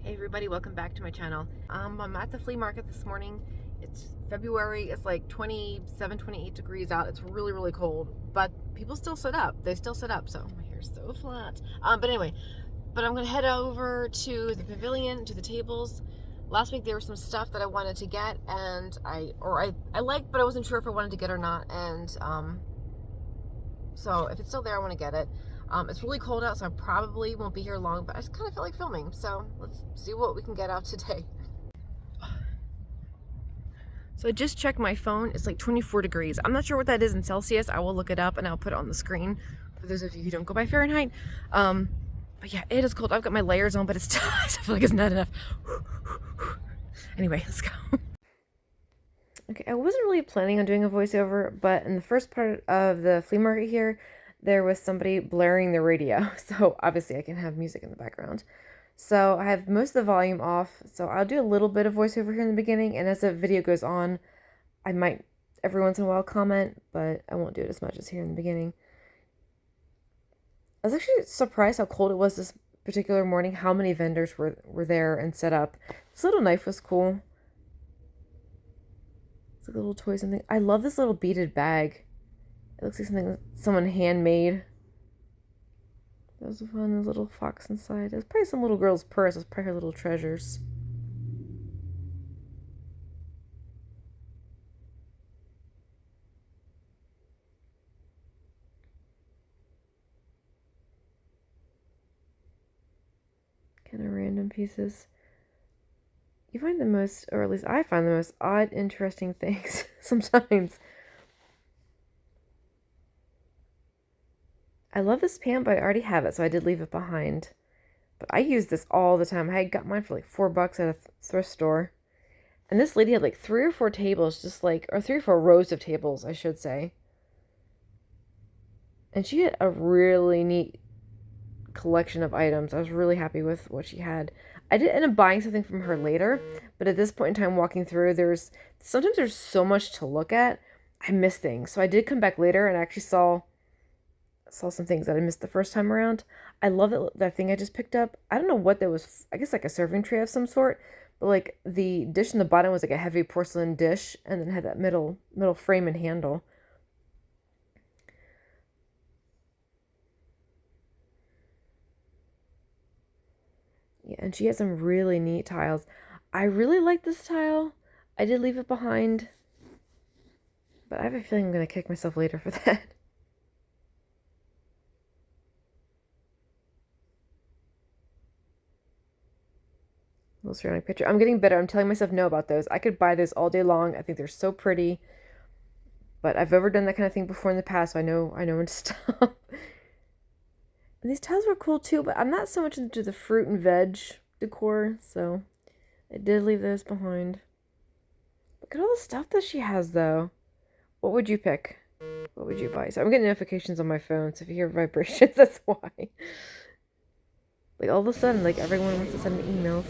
Hey everybody, welcome back to my channel. I'm at the flea market this morning. It's February, it's like 27, 28 degrees out. It's really, really cold, but people still sit up. They still sit up, so my hair's so flat. But anyway, I'm gonna head over to the pavilion, to the tables. Last week there was some stuff that I wanted to get and I liked, but I wasn't sure if I wanted to get or not. And so if it's still there, I want to get it. It's really cold out, so I probably won't be here long, but I just kind of feel like filming. So let's see what we can get out today. So I just checked my phone. It's like 24 degrees. I'm not sure what that is in Celsius. I will look it up and I'll put it on the screen for those of you who don't go by Fahrenheit. But yeah, it is cold. I've got my layers on, but it's still, I feel like it's not enough. Anyway, let's go. Okay, I wasn't really planning on doing a voiceover, but in the first part of the flea market here, there was somebody blaring the radio, so obviously I can have music in the background. So I have most of the volume off, so I'll do a little bit of voiceover here in the beginning, and as the video goes on, I might every once in a while comment, but I won't do it as much as here in the beginning. I was actually surprised how cold it was this particular morning, how many vendors were there and set up. This little knife was cool. It's like a little toy something. I love this little beaded bag. It looks like something someone handmade. That was fun. There's a little fox inside. It's probably some little girl's purse. It's probably her little treasures. Kind of random pieces. You find the most, or at least I find the most odd, interesting things sometimes. I love this pant, but I already have it, so I did leave it behind. But I use this all the time. I got mine for like $4 at a thrift store. And this lady had like 3 or 4 tables, just like, or 3 or 4 rows of tables, I should say. And she had a really neat collection of items. I was really happy with what she had. I did end up buying something from her later, but at this point in time walking through, sometimes there's so much to look at, I miss things. So I did come back later and actually saw some things that I missed the first time around. I love that thing I just picked up. I don't know what that was. I guess like a serving tray of some sort. But like the dish in the bottom was like a heavy porcelain dish, and then had that middle frame and handle. Yeah, and she has some really neat tiles. I really like this tile. I did leave it behind, but I have a feeling I'm gonna kick myself later for that. Little ceramic picture. I'm getting better. I'm telling myself no about those. I could buy those all day long. I think they're so pretty. But I've overdone that kind of thing before in the past, so I know when to stop. And these tiles were cool too, but I'm not so much into the fruit and veg decor, so I did leave those behind. Look at all the stuff that she has, though. What would you pick? What would you buy? So I'm getting notifications on my phone, so if you hear vibrations, that's why. Like, all of a sudden, like, everyone wants to send me emails.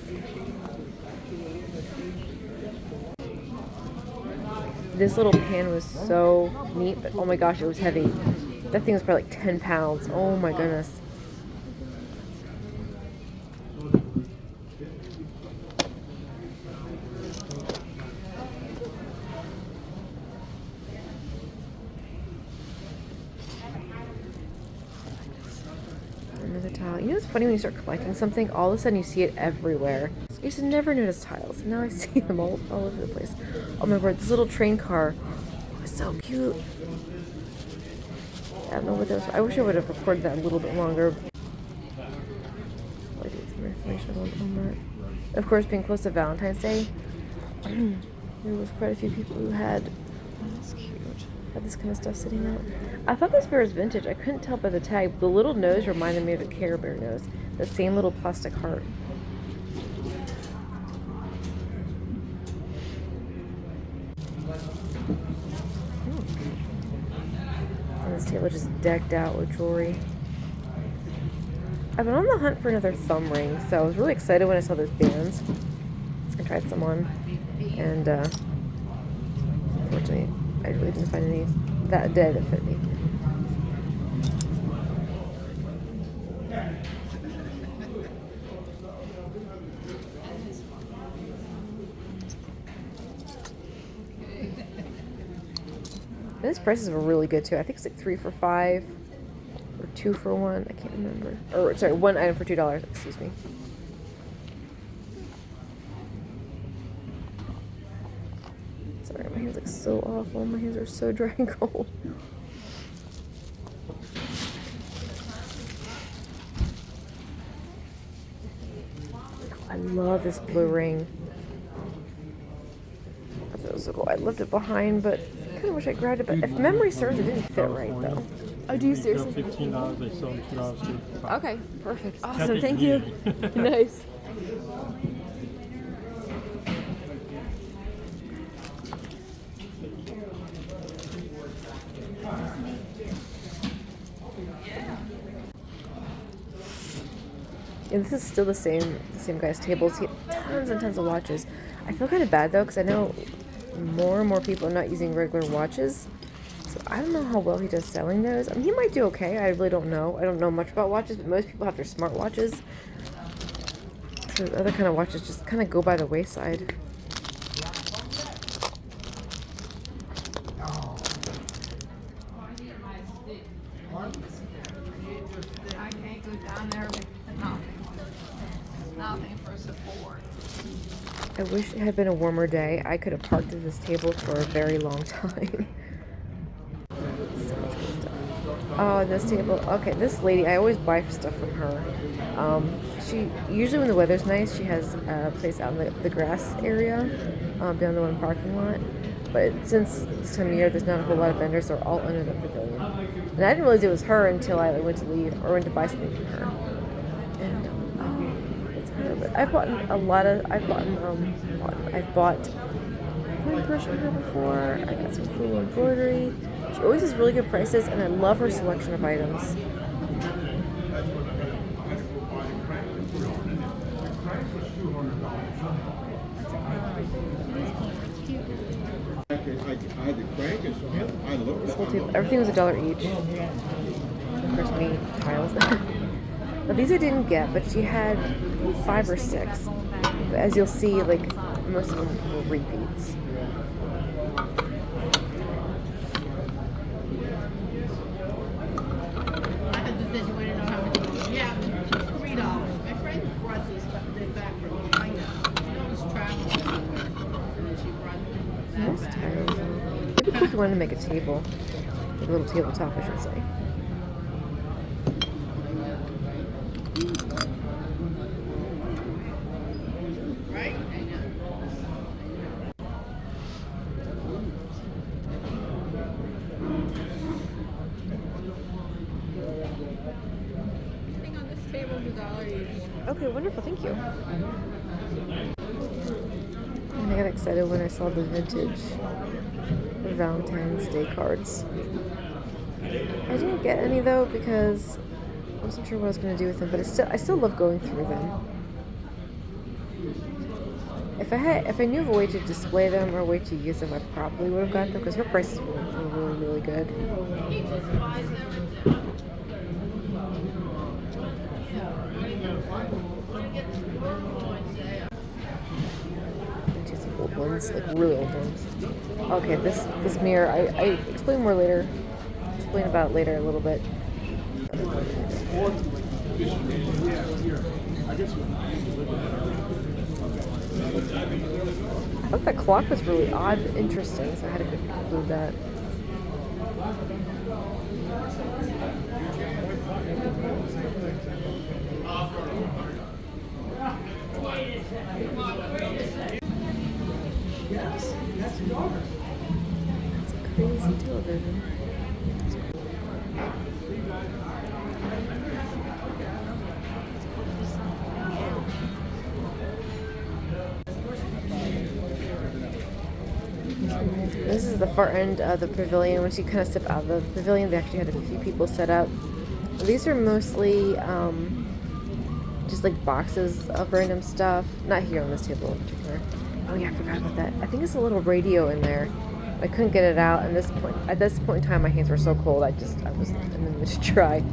This little pan was so neat, but oh my gosh, it was heavy. That thing was probably like 10 pounds. Oh my goodness. Another tile. You know what's funny when you start collecting something? All of a sudden you see it everywhere. I used to never notice tiles, and now I see them all over the place. Oh my word, this little train car was so cute. I don't know what that was. I wish I would have recorded that a little bit longer. I'll get some more information on that. Of course, being close to Valentine's Day, there was quite a few people who had this kind of stuff sitting out. I thought this bear was vintage. I couldn't tell by the tag. The little nose reminded me of a Care Bear nose. The same little plastic heart. And this table just decked out with jewelry. I've been on the hunt for another thumb ring, so I was really excited when I saw those bands. I tried some on, and unfortunately, I really didn't find any that day that fit me. And his prices were really good too. I think it's like 3 for $5 or 2 for $1. I can't remember. Or sorry, one item for $2. Excuse me. Sorry, my hands look so awful. My hands are so dry and cold. I love this blue ring. I thought it was so cool. I left it behind, but I kind of wish I grabbed it. But if memory serves, it didn't fit right though. Oh, do you seriously? $15. They sell them $2 too. Okay, perfect. Awesome. Thank you. Nice. And this is still the same guy's tables. He had tons and tons of watches. I feel kind of bad though, because I know more and more people are not using regular watches. So I don't know how well he does selling those. I mean, he might do okay. I really don't know. I don't know much about watches, but most people have their smart watches. So other kind of watches just kind of go by the wayside. I can't go down there with nothing for support. I wish it had been a warmer day. I could have parked at this table for a very long time. So much good stuff. Oh, this table. Okay, this lady, I always buy stuff from her. She usually when the weather's nice, she has a place out in the grass area, beyond the one parking lot. But since this time of year, there's not a whole lot of vendors. They're all under the pavilion. And I didn't realize it was her until I went to leave or went to buy something from her. And it's her. But I've bought one purse from her before. I got some cool embroidery. She always has really good prices, and I love her selection of items. This whole table, everything was $1 each. Of course, me, tiles. Now these I didn't get, but she had 5 or 6. But as you'll see, like most of them were repeats. Yeah, $3. My friend brought these back from China. She always travels everywhere, and then she brought Most that back. tiles. It'd be cool if you wanted to make a table, like a little tabletop, I should say. Right? I know. Everything on this table is $1 each. Okay, wonderful, thank you. And I got excited when I saw the vintage Valentine's Day cards. I didn't get any though because I wasn't sure what I was going to do with them, but I still love going through them. If I knew of a way to display them or a way to use them, I probably would have got them because her prices were really, really good. He just buys everything. And just old ones, like really old ones. Okay, this mirror, I explain more later. Explain about it later a little bit. I thought that clock was really odd and interesting, so I had to conclude that. Yes, that's a daughter. It's a crazy television. This is the far end of the pavilion. Once you kind of step out of the pavilion, they actually had a few people set up. These are mostly just like boxes of random stuff. Not here on this table in particular. Oh yeah, I forgot about that. I think it's a little radio in there. I couldn't get it out, and at this point in time, my hands were so cold. I was in the mood to try.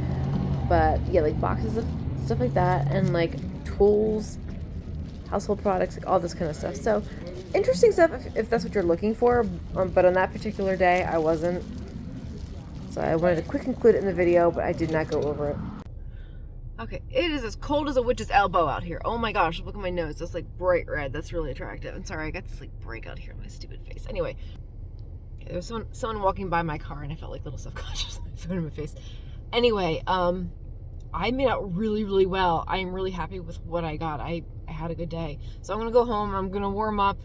But yeah, like boxes of stuff like that, and like tools, household products, like all this kind of stuff. So interesting stuff if that's what you're looking for. But on that particular day, I wasn't. So I wanted to quick include it in the video, but I did not go over it. Okay, it is as cold as a witch's elbow out here. Oh my gosh, look at my nose. It's like bright red. That's really attractive. I'm sorry, I got this like breakout here on my stupid face. Anyway, there was someone walking by my car and I felt like a little self-conscious. Someone in my face. Anyway, I made out really, really well. I am really happy with what I got. I had a good day. So I'm gonna go home, I'm gonna warm up,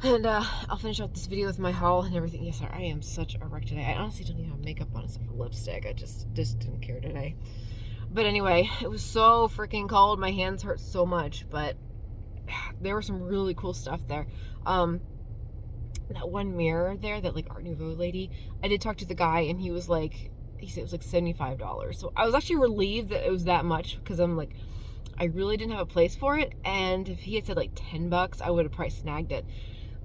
and I'll finish out this video with my haul and everything. Yes, I am such a wreck today. I honestly don't even have makeup on except for lipstick. I just didn't care today. But anyway, it was so freaking cold. My hands hurt so much, but there was some really cool stuff there. That one mirror there, that like Art Nouveau lady, I did talk to the guy and he was like, he said it was like $75. So I was actually relieved that it was that much, because I'm like, I really didn't have a place for it. And if he had said like $10, I would have probably snagged it.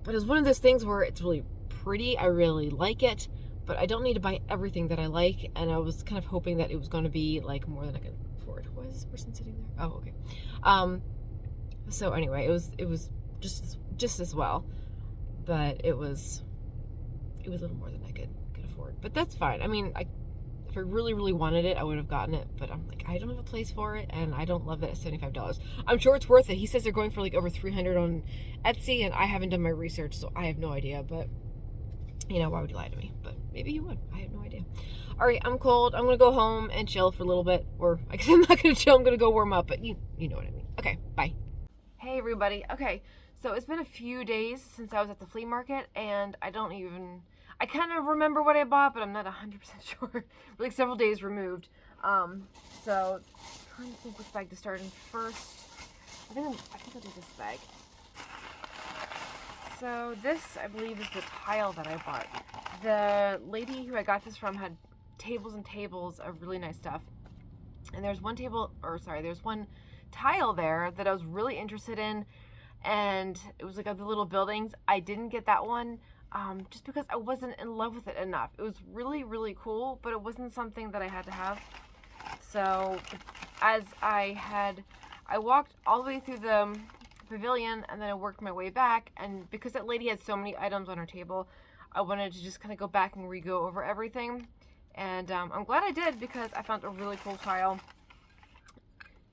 But it's one of those things where it's really pretty. I really like it, but I don't need to buy everything that I like. And I was kind of hoping that it was going to be like more than I could afford. Why is this person sitting there? Oh, okay. So anyway, it was just as well, but it was a little more than I could afford. But that's fine. I mean, if I really, really wanted it, I would have gotten it. But I'm like, I don't have a place for it, and I don't love it at $75. I'm sure it's worth it. He says they're going for like over $300 on Etsy, and I haven't done my research, so I have no idea. But, you know, why would you lie to me? But maybe you would. I have no idea. All right, I'm cold. I'm going to go home and chill for a little bit. Or I guess I'm not going to chill. I'm going to go warm up. But you know what I mean. Okay, bye. Hey, everybody. Okay, so it's been a few days since I was at the flea market, and I kind of remember what I bought, but I'm not 100% sure. We're like several days removed. So trying to think which bag to start in first. I think I'll do this bag. So this, I believe, is the tile that I bought. The lady who I got this from had tables and tables of really nice stuff. And there's one tile there that I was really interested in, and it was like of the little buildings. I didn't get that one. Just because I wasn't in love with it enough. It was really, really cool, but it wasn't something that I had to have. So as I walked all the way through the pavilion, and then I worked my way back, and because that lady had so many items on her table, I wanted to just kind of go back and re-go over everything. And I'm glad I did, because I found a really cool tile.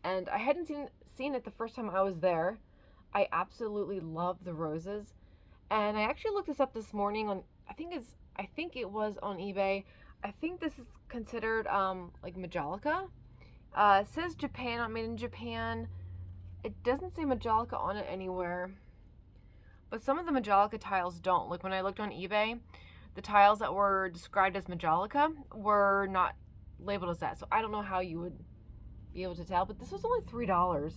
And I hadn't seen it the first time I was there. I absolutely love the roses. And I actually looked this up this morning on, I think it was on eBay. I think this is considered like Majolica. It says Japan, made in Japan. It doesn't say Majolica on it anywhere. But some of the Majolica tiles don't. Like when I looked on eBay, the tiles that were described as Majolica were not labeled as that. So I don't know how you would be able to tell, but this was only $3.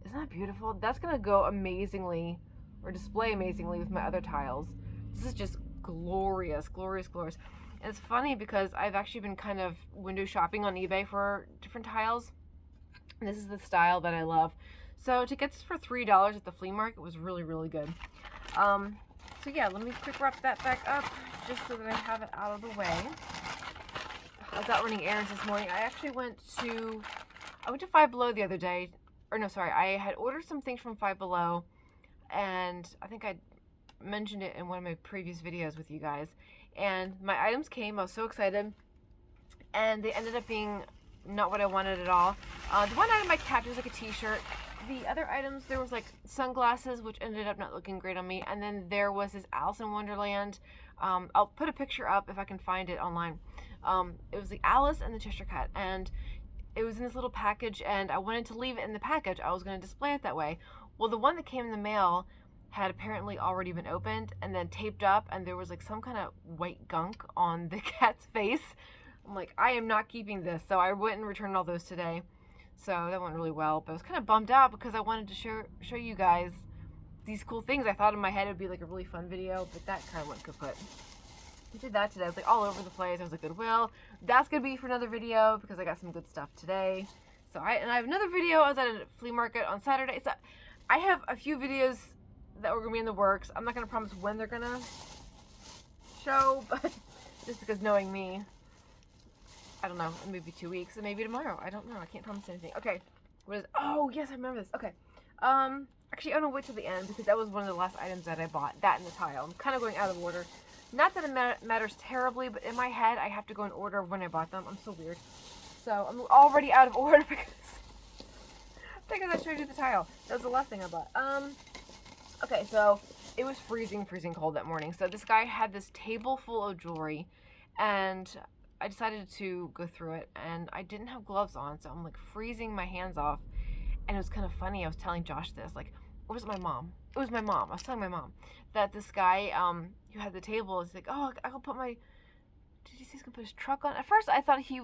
Isn't that beautiful? That's gonna go amazingly, or display amazingly, with my other tiles. This is just glorious, glorious, glorious. And it's funny because I've actually been kind of window shopping on eBay for different tiles, and this is the style that I love. So to get this for $3 at the flea market was really, really good. So yeah, let me quick wrap that back up just so that I have it out of the way. I was out running errands this morning. I went to Five Below the other day. Or no, sorry, I had ordered some things from Five Below, and I think I mentioned it in one of my previous videos with you guys. And my items came. I was so excited, and they ended up being not what I wanted at all. The one item I kept was like a t-shirt. The other items, there was like sunglasses, which ended up not looking great on me. And then there was this Alice in Wonderland. I'll put a picture up if I can find it online. It was the Alice and the Cheshire Cat, and it was in this little package, and I wanted to leave it in the package. I was going to display it that way. Well, the one that came in the mail had apparently already been opened and then taped up, and there was like some kind of white gunk on the cat's face. I'm like, I am not keeping this. So I went and returned all those today. So that went really well, but I was kind of bummed out because I wanted to show you guys these cool things. I thought in my head it would be like a really fun video, but that kind of went kaput. I did that today. I was like all over the place. I was like, Goodwill. That's going to be for another video because I got some good stuff today. So I have another video. I was at a flea market on Saturday. So I have a few videos that were going to be in the works. I'm not going to promise when they're going to show, but just because knowing me, I don't know, maybe 2 weeks, and maybe tomorrow. I don't know. I can't promise anything. Okay. What is, oh, yes, I remember this. Okay. Actually, I'm going to wait till the end because that was one of the last items that I bought. That and the tile. I'm kind of going out of order. Not that it matters terribly, but in my head, I have to go in order of when I bought them. I'm so weird. So I'm already out of order because I showed you the tile. That was the last thing I bought. Okay, so it was freezing cold that morning. So this guy had this table full of jewelry, and I decided to go through it, and I didn't have gloves on, so I'm like freezing my hands off. And it was kind of funny. I was telling Josh this, like, it was my mom. It was my mom. I was telling my mom that this guy who had the table is like, oh, I can put my. Did he say he's gonna put his truck on? At first, I thought he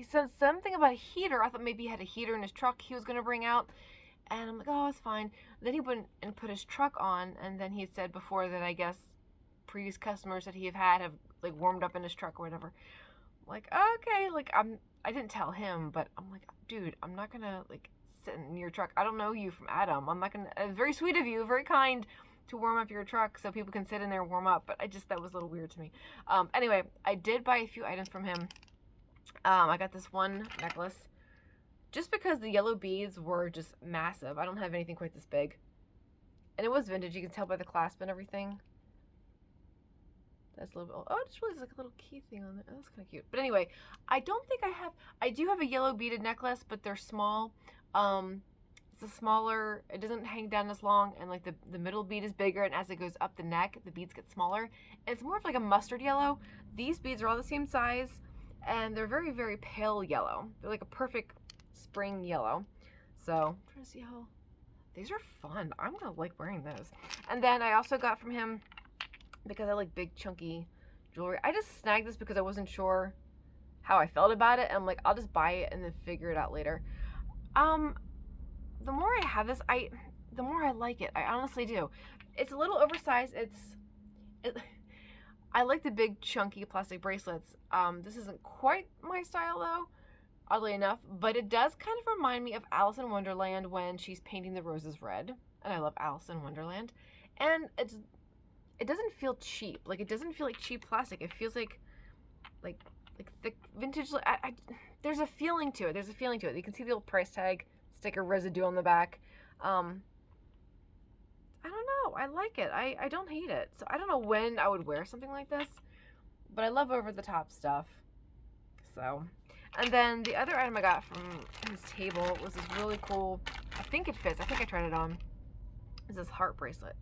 said something about a heater. I thought maybe he had a heater in his truck he was gonna bring out. And I'm like, oh, it's fine. Then he went and put his truck on, and then he had said before that I guess previous customers that he have like warmed up in his truck or whatever. I'm like, okay, like I didn't tell him, but I'm like, dude, I'm not gonna like sit in your truck. I don't know you from Adam. I'm not gonna. It's very sweet of you, very kind to warm up your truck so people can sit in there and warm up. But that was a little weird to me. Anyway, I did buy a few items from him. I got this one necklace. Just because the yellow beads were just massive. I don't have anything quite this big. And it was vintage. You can tell by the clasp and everything. That's a little bit, oh, it just really is like a little key thing on there. Oh, that's kind of cute. But anyway, I don't think I do have a yellow beaded necklace, but they're small. It's a smaller, it doesn't hang down as long, and like the middle bead is bigger, and as it goes up the neck, the beads get smaller. And it's more of like a mustard yellow. These beads are all the same size, and they're very, very pale yellow. They're like a perfect spring yellow. So I'm trying to see how these are fun. I'm gonna like wearing those. And then I also got from him, because I like big chunky jewelry, I just snagged this because I wasn't sure how I felt about it, and I'm like, I'll just buy it and then figure it out later. The more I have this, the more I like it. I honestly do. It's a little oversized. I like the big chunky plastic bracelets. This isn't quite my style though, oddly enough, but it does kind of remind me of Alice in Wonderland when she's painting the roses red, and I love Alice in Wonderland. And it doesn't feel cheap. Like, it doesn't feel like cheap plastic. It feels like thick vintage. There's a feeling to it. You can see the old price tag sticker residue on the back. I don't know. I like it. I don't hate it. So I don't know when I would wear something like this, but I love over the top stuff. So, and then the other item I got from his table was this really cool, I think it fits, I think I tried it on, is this heart bracelet.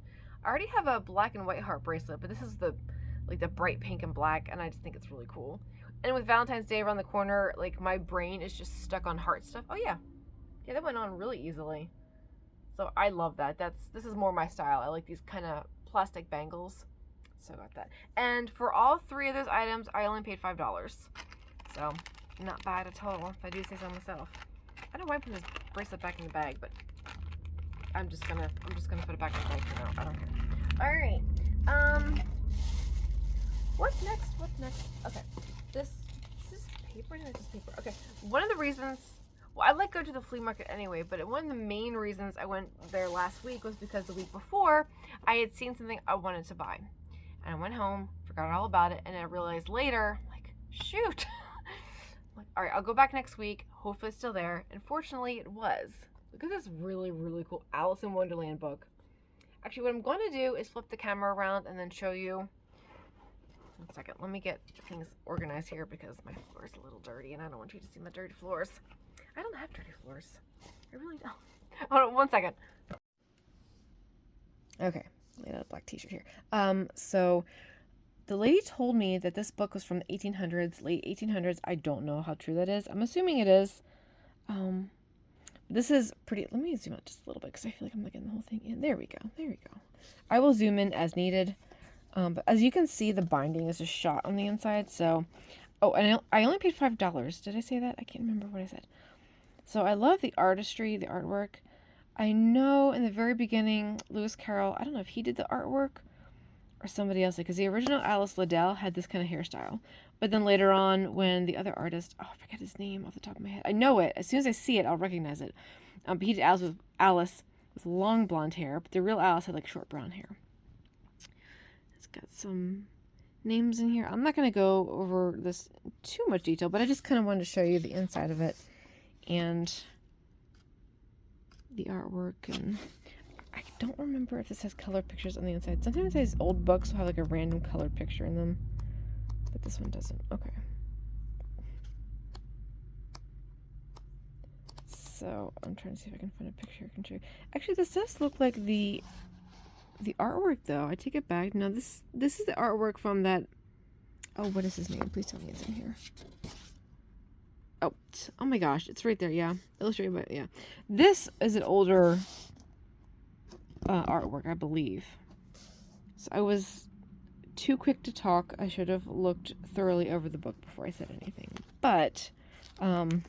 I already have a black and white heart bracelet, but this is the bright pink and black, and I just think it's really cool. And with Valentine's Day around the corner, like, my brain is just stuck on heart stuff. Oh yeah, that went on really easily. So I love that. This is more my style. I like these kind of plastic bangles. So I got that. And for all three of those items, I only paid $5. So not bad at all, if I do say so myself. I don't know why I put this bracelet back in the bag, but I'm just gonna put it back in the bag for now. I don't care. Alright. What's next? Okay. This is paper? No, it's just paper. Okay. One of the reasons, well, I like go to the flea market anyway, but one of the main reasons I went there last week was because the week before I had seen something I wanted to buy. And I went home, forgot all about it, and I realized later, like, shoot. Like, all right, I'll go back next week. Hopefully it's still there. And fortunately, it was. Look at this really, really cool Alice in Wonderland book. Actually, what I'm going to do is flip the camera around and then show you. One second. Let me get things organized here because my floor is a little dirty and I don't want you to see my dirty floors. I don't have dirty floors. I really don't. Hold on, 1 second. Okay. Laid out a black t-shirt here. So the lady told me that this book was from the 1800s, late 1800s. I don't know how true that is. I'm assuming it is. This is pretty. Let me zoom out just a little bit because I feel like I'm getting the whole thing in. There we go. I will zoom in as needed. But as you can see, the binding is just shot on the inside. So, oh, and I only paid $5. Did I say that? I can't remember what I said. So I love the artistry, the artwork. I know in the very beginning, Lewis Carroll, I don't know if he did the artwork or somebody else, because the original Alice Liddell had this kind of hairstyle. But then later on, when the other artist, oh, I forget his name off the top of my head. I know it. As soon as I see it, I'll recognize it. But he did Alice with long blonde hair, but the real Alice had like short brown hair. It's got some names in here. I'm not going to go over this too much detail, but I just kind of wanted to show you the inside of it and the artwork. And I don't remember if this has color pictures on the inside. Sometimes these old books will have like a random colored picture in them, but this one doesn't. Okay. So I'm trying to see if I can find a picture I can show you. Actually, this does look like the artwork, though. I take it back. Now this is the artwork from that. Oh, what is his name? Please tell me it's in here. Oh my gosh, it's right there. Yeah, illustrated by, yeah. This is an older artwork, I believe. So I was too quick to talk. I should have looked thoroughly over the book before I said anything. But I'm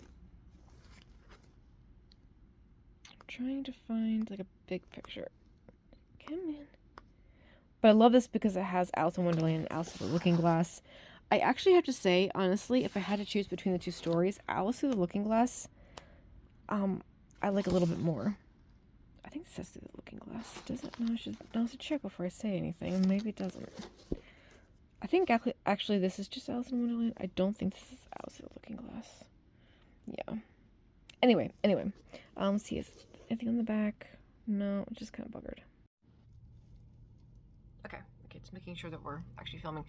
trying to find like a big picture. Come in. But I love this because it has Alice in Wonderland and Alice Through the Looking Glass. I actually have to say, honestly, if I had to choose between the two stories, Alice Through the Looking Glass, I like a little bit more. I think this says Through the Looking Glass. Does it? No, I should check before I say anything. Maybe it doesn't. I think actually this is just Alice in Wonderland. I don't think this is Alice Through the Looking Glass. Yeah. Anyway. Let's see. Is anything on the back? No, it's just kind of buggered. Okay, just making sure that we're actually filming.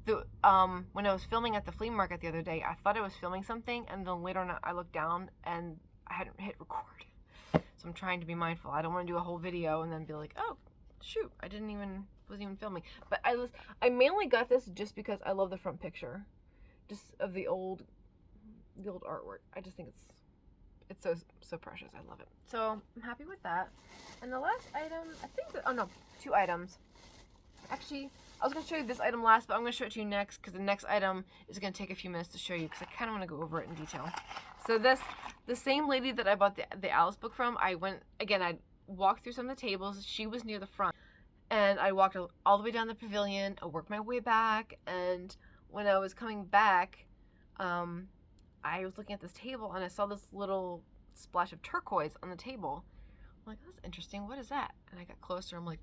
When I was filming at the flea market the other day, I thought I was filming something, and then later on I looked down and I hadn't hit record. So I'm trying to be mindful. I don't want to do a whole video and then be like, oh, shoot, wasn't even filming. But I mainly got this just because I love the front picture, just of the old artwork. I just think it's so precious. I love it. So I'm happy with that. And the last item, two items. Actually, I was going to show you this item last, but I'm going to show it to you next because the next item is going to take a few minutes to show you because I kind of want to go over it in detail. So the same lady that I bought the Alice book from, I walked through some of the tables. She was near the front. And I walked all the way down the pavilion. I worked my way back. And when I was coming back, I was looking at this table and I saw this little splash of turquoise on the table. I'm like, that's interesting. What is that? And I got closer. I'm like,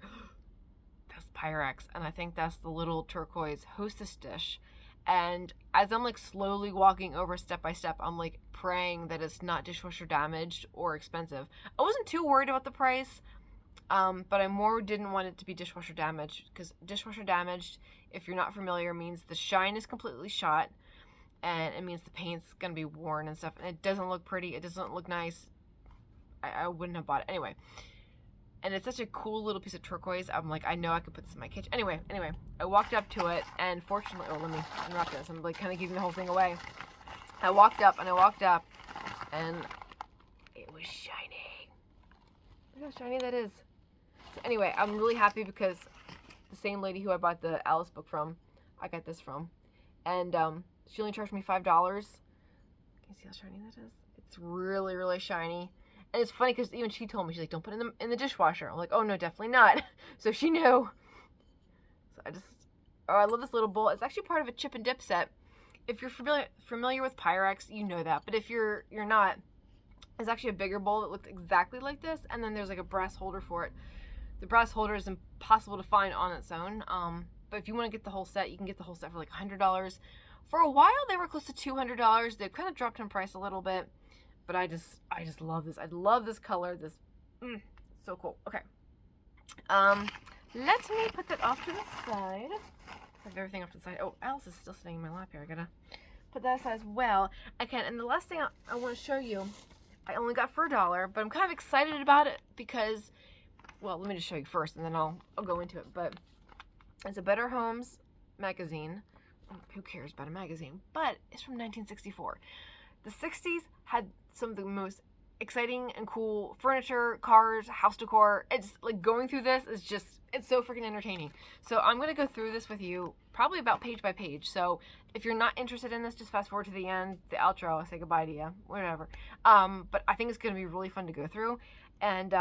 that's Pyrex, and I think that's the little turquoise hostess dish. And as I'm like slowly walking over step by step, I'm like praying that it's not dishwasher damaged or expensive. I wasn't too worried about the price, but I more didn't want it to be dishwasher damaged, because dishwasher damaged, if you're not familiar, means the shine is completely shot, and it means the paint's gonna be worn and stuff, and it doesn't look pretty, it doesn't look nice. I wouldn't have bought it anyway. And it's such a cool little piece of turquoise. I'm like, I know I could put this in my kitchen. Anyway, I walked up to it, and fortunately, let me unwrap this. I'm like kind of giving the whole thing away. I walked up, and it was shiny. Look how shiny that is. So anyway, I'm really happy because the same lady who I bought the Alice book from, I got this from. And she only charged me $5. Can you see how shiny that is? It's really, really shiny. And it's funny because even she told me, she's like, don't put it in the dishwasher. I'm like, oh no, definitely not. So she knew. So I love this little bowl. It's actually part of a chip and dip set. If you're familiar with Pyrex, you know that. But if you're not, it's actually a bigger bowl that looks exactly like this. And then there's like a brass holder for it. The brass holder is impossible to find on its own. But if you want to get the whole set, you can get the whole set for like $100. For a while, they were close to $200. They've kind of dropped in price a little bit. But I just love this. I love this color. This, so cool. Okay. Let me put that off to the side. I have everything off to the side. Oh, Alice is still sitting in my lap here. I gotta put that aside as well. And the last thing I want to show you, I only got for $1, but I'm kind of excited about it because, well, let me just show you first, and then I'll go into it. But it's a Better Homes magazine. Who cares about a magazine? But it's from 1964. The 60s had some of the most exciting and cool furniture, cars, house decor. It's like going through this is just, it's so freaking entertaining. So I'm going to go through this with you probably about page by page. So if you're not interested in this, just fast forward to the end, the outro, I'll say goodbye to you, whatever. But I think it's going to be really fun to go through. And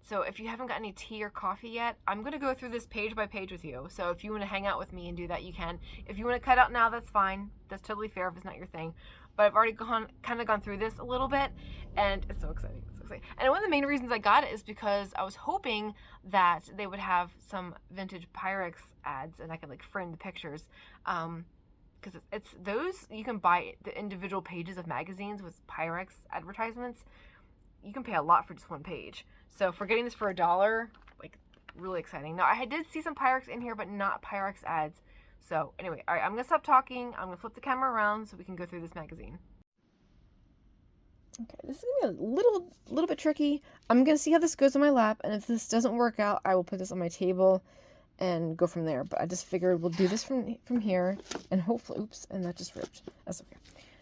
so if you haven't got any tea or coffee yet, I'm going to go through this page by page with you. So if you want to hang out with me and do that, you can. If you want to cut out now, that's fine. That's totally fair if it's not your thing. But I've already kind of gone through this a little bit, and it's so exciting. It's so exciting. And one of the main reasons I got it is because I was hoping that they would have some vintage Pyrex ads, and I could like frame the pictures. Because it's those, you can buy the individual pages of magazines with Pyrex advertisements. You can pay a lot for just one page. So for getting this for $1, like, really exciting. Now, I did see some Pyrex in here, but not Pyrex ads. So anyway, all right, I'm gonna stop talking. I'm gonna flip the camera around so we can go through this magazine. Okay, this is gonna be a little bit tricky. I'm gonna see how this goes on my lap, and if this doesn't work out, I will put this on my table and go from there. But I just figured we'll do this from here, and hopefully, oops, and that just ripped. That's okay.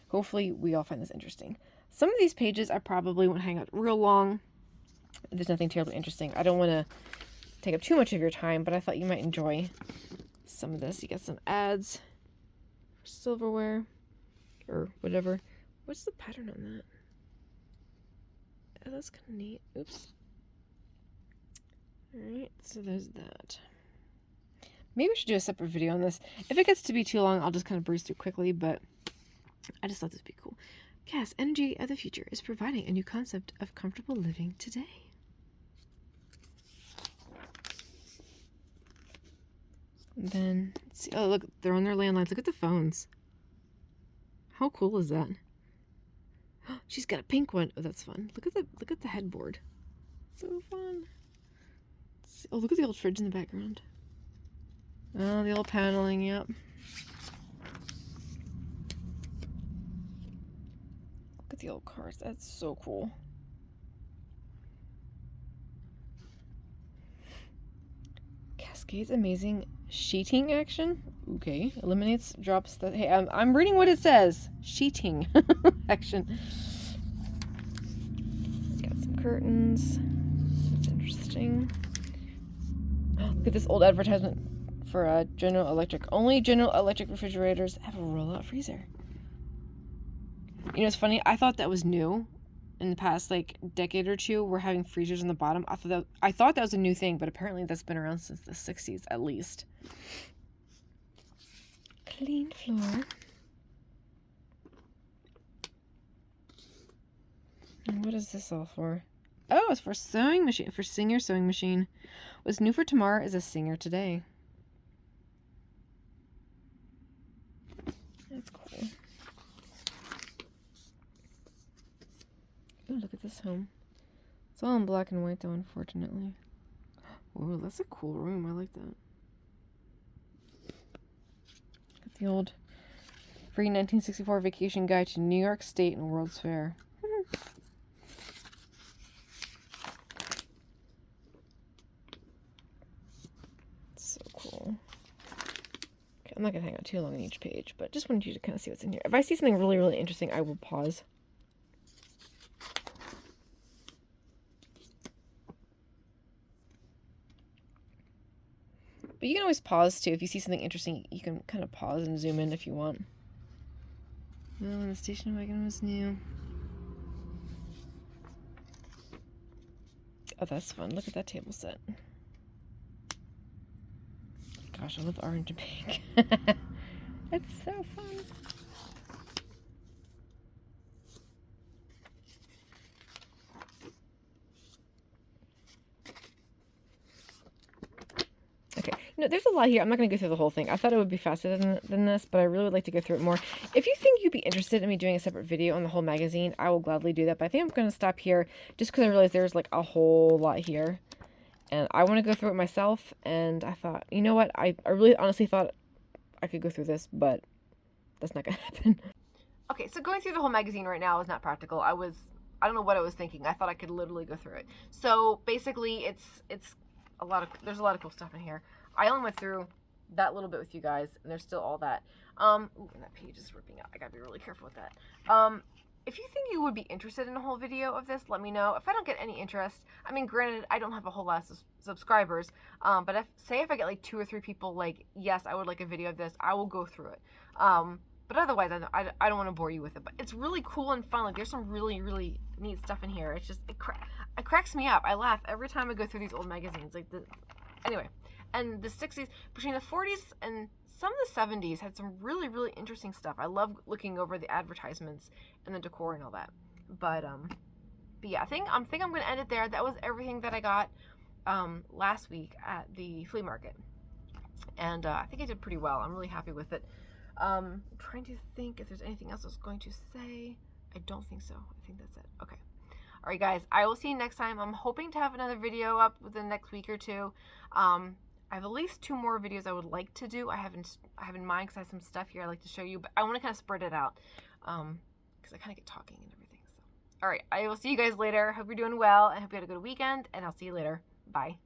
Hopefully, we all find this interesting. Some of these pages I probably won't hang out real long. There's nothing terribly interesting. I don't want to take up too much of your time, but I thought you might enjoy some of this. You got some ads for silverware or whatever. What's the pattern on that? Oh, that's kind of neat. Oops. Alright, so there's that. Maybe we should do a separate video on this. If it gets to be too long, I'll just kind of breeze through quickly, but I just thought this would be cool. Cass, energy of the future is providing a new concept of comfortable living today. And then, let's see. Oh, look, they're on their landlines. Look at the phones. How cool is that? She's got a pink one. Oh, that's fun. Look at the headboard. So fun. Oh, look at the old fridge in the background. Oh, the old paneling, yep. Look at the old cars. That's so cool. Cascades amazing sheeting action. Okay, eliminates drops that. Hey, I'm reading what it says. Sheeting action. Got some curtains. That's interesting. Oh, look at this old advertisement for General Electric. Only General Electric refrigerators have a rollout freezer. You know, it's funny. I thought that was new. In the past, like, decade or two, we're having freezers on the bottom. I thought that was a new thing, but apparently that's been around since the 60s, at least. Clean floor. And what is this all for? Oh, it's for sewing machine. For Singer sewing machine. What's new for tomorrow is a Singer today. That's cool. Ooh, look at this home. It's all in black and white, though, unfortunately. Oh, that's a cool room. I like that. Got the old free 1964 vacation guide to New York State and World's Fair. So cool. Okay, I'm not going to hang out too long on each page, but just wanted you to kind of see what's in here. If I see something really, really interesting, I will pause. But you can always pause, too. If you see something interesting, you can kind of pause and zoom in if you want. Oh, and the station wagon was new. Oh, that's fun. Look at that table set. Gosh, I love orange and pink. It's so fun. Okay, there's a lot here. I'm not going to go through the whole thing. I thought it would be faster than this, but I really would like to go through it more. If you think you'd be interested in me doing a separate video on the whole magazine, I will gladly do that. But I think I'm going to stop here just because I realized there's like a whole lot here. And I want to go through it myself. And I thought, you know what? I really honestly thought I could go through this, but that's not going to happen. Okay, so going through the whole magazine right now is not practical. I don't know what I was thinking. I thought I could literally go through it. So basically, there's a lot of cool stuff in here. I only went through that little bit with you guys, and there's still all that. Ooh, and that page is ripping out. I gotta be really careful with that. If you think you would be interested in a whole video of this, let me know. If I don't get any interest, I mean, granted, I don't have a whole lot of subscribers, but if I get like 2 or 3 people like, yes, I would like a video of this, I will go through it. But otherwise, I don't want to bore you with it. But it's really cool and fun. Like, there's some really, really neat stuff in here. It's just, it cracks me up. I laugh every time I go through these old magazines. Anyway, and the 60s, between the 40s and some of the 70s had some really, really interesting stuff. I love looking over the advertisements and the decor and all that. But yeah, I think I'm going to end it there. That was everything that I got last week at the flea market. And I think I did pretty well. I'm really happy with it. I'm trying to think if there's anything else I was going to say. I don't think so. I think that's it. Okay. All right, guys, I will see you next time. I'm hoping to have another video up within the next week or two. I have at least 2 more videos I would like to do. I have in mind because I have some stuff here I'd like to show you, but I want to kind of spread it out because I kind of get talking and everything. So, all right, I will see you guys later. Hope you're doing well, and hope you had a good weekend, and I'll see you later. Bye.